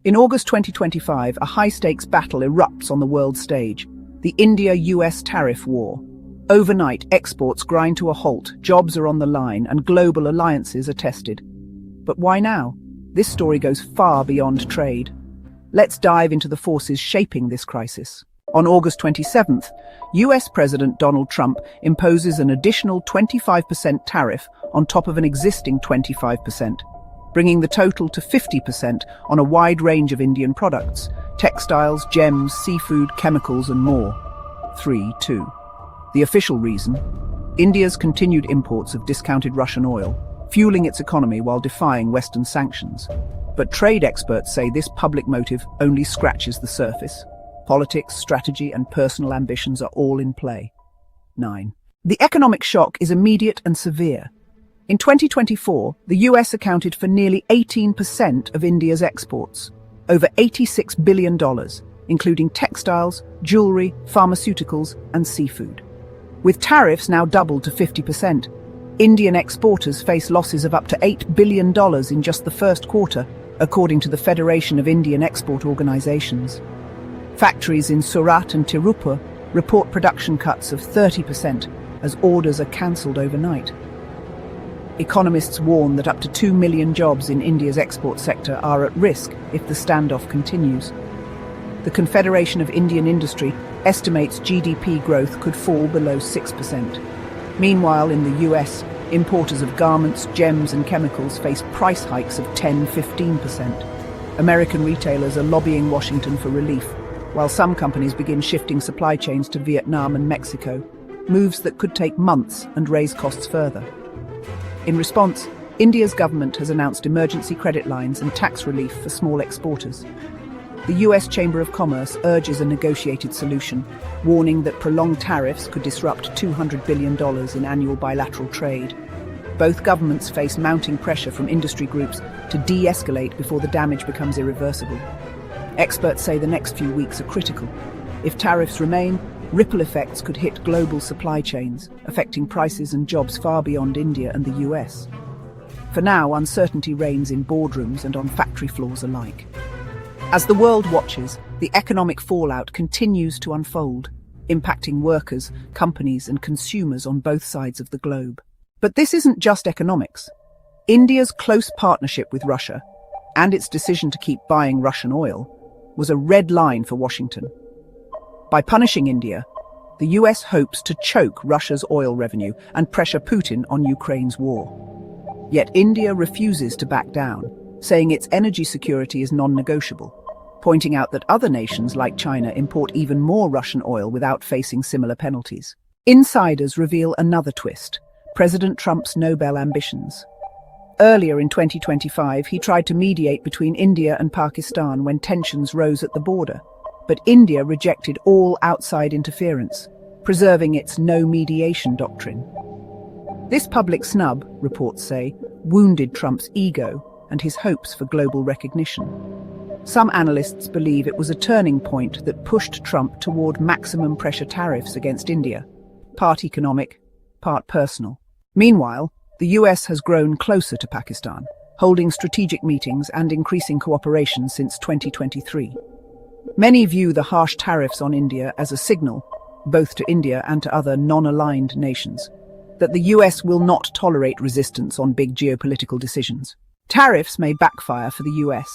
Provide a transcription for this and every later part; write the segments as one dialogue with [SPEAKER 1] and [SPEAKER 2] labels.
[SPEAKER 1] In August 2025, a high-stakes battle erupts on the world stage, the India-US tariff war. Overnight, exports grind to a halt, jobs are on the line, and global alliances are tested. But why now? This story goes far beyond trade. Let's dive into the forces shaping this crisis. On August 27th, US President Donald Trump imposes an additional 25% tariff on top of an existing 25%, bringing the total to 50% on a wide range of Indian products: textiles, gems, seafood, chemicals, and more. 3-2. The official reason: India's continued imports of discounted Russian oil, fueling its economy while defying Western sanctions. But trade experts say this public motive only scratches the surface. Politics, strategy, and personal ambitions are all in play. 9. The economic shock is immediate and severe. In 2024, the US accounted for nearly 18% of India's exports, over $86 billion, including textiles, jewelry, pharmaceuticals, and seafood. With tariffs now doubled to 50%, Indian exporters face losses of up to $8 billion in just the first quarter, according to the Federation of Indian Export Organizations. Factories in Surat and Tirupur report production cuts of 30% as orders are cancelled overnight. Economists warn that up to 2 million jobs in India's export sector are at risk if the standoff continues. The Confederation of Indian Industry estimates GDP growth could fall below 6%. Meanwhile, in the US, importers of garments, gems, and chemicals face price hikes of 10–15%. American retailers are lobbying Washington for relief, while some companies begin shifting supply chains to Vietnam and Mexico, moves that could take months and raise costs further. In response, India's government has announced emergency credit lines and tax relief for small exporters. The US Chamber of Commerce urges a negotiated solution, warning that prolonged tariffs could disrupt $200 billion in annual bilateral trade. Both governments face mounting pressure from industry groups to de-escalate before the damage becomes irreversible. Experts say the next few weeks are critical. If tariffs remain, ripple effects could hit global supply chains, affecting prices and jobs far beyond India and the US. For now, uncertainty reigns in boardrooms and on factory floors alike. As the world watches, the economic fallout continues to unfold, impacting workers, companies, and consumers on both sides of the globe. But this isn't just economics. India's close partnership with Russia, and its decision to keep buying Russian oil, was a red line for Washington. By punishing India, the US hopes to choke Russia's oil revenue and pressure Putin on Ukraine's war. Yet India refuses to back down, saying its energy security is non-negotiable, pointing out that other nations like China import even more Russian oil without facing similar penalties. Insiders reveal another twist: President Trump's Nobel ambitions. Earlier in 2025, he tried to mediate between India and Pakistan when tensions rose at the border. But India rejected all outside interference, preserving its no-mediation doctrine. This public snub, reports say, wounded Trump's ego and his hopes for global recognition. Some analysts believe it was a turning point that pushed Trump toward maximum pressure tariffs against India, part economic, part personal. Meanwhile, the US has grown closer to Pakistan, holding strategic meetings and increasing cooperation since 2023. Many view the harsh tariffs on India as a signal, both to India and to other non-aligned nations, that the US will not tolerate resistance on big geopolitical decisions. Tariffs may backfire for the US.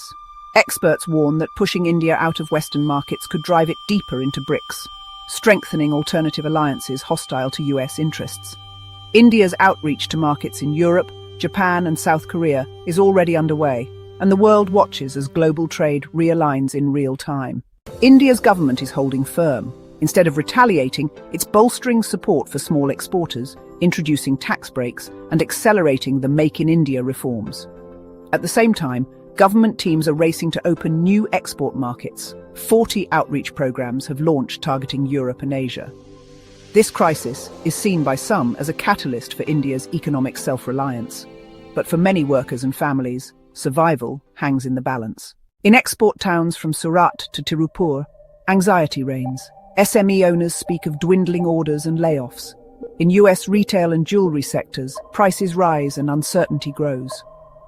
[SPEAKER 1] Experts warn that pushing India out of Western markets could drive it deeper into BRICS, strengthening alternative alliances hostile to US interests. India's outreach to markets in Europe, Japan, and South Korea is already underway, and the world watches as global trade realigns in real time. India's government is holding firm. Instead of retaliating, it's bolstering support for small exporters, introducing tax breaks, and accelerating the Make in India reforms. At the same time, government teams are racing to open new export markets. 40 outreach programs have launched targeting Europe and Asia. This crisis is seen by some as a catalyst for India's economic self-reliance. But for many workers and families, survival hangs in the balance. In export towns from Surat to Tirupur, anxiety reigns. SME owners speak of dwindling orders and layoffs. In US retail and jewelry sectors, prices rise and uncertainty grows.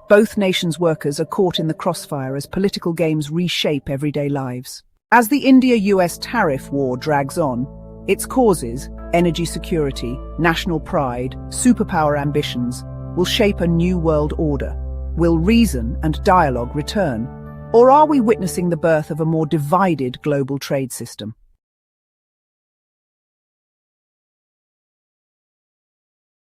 [SPEAKER 1] Both nations' workers are caught in the crossfire as political games reshape everyday lives. As the India-US tariff war drags on, its causes, energy security, national pride, superpower ambitions, will shape a new world order. Will reason and dialogue return? Or are we witnessing the birth of a more divided global trade system?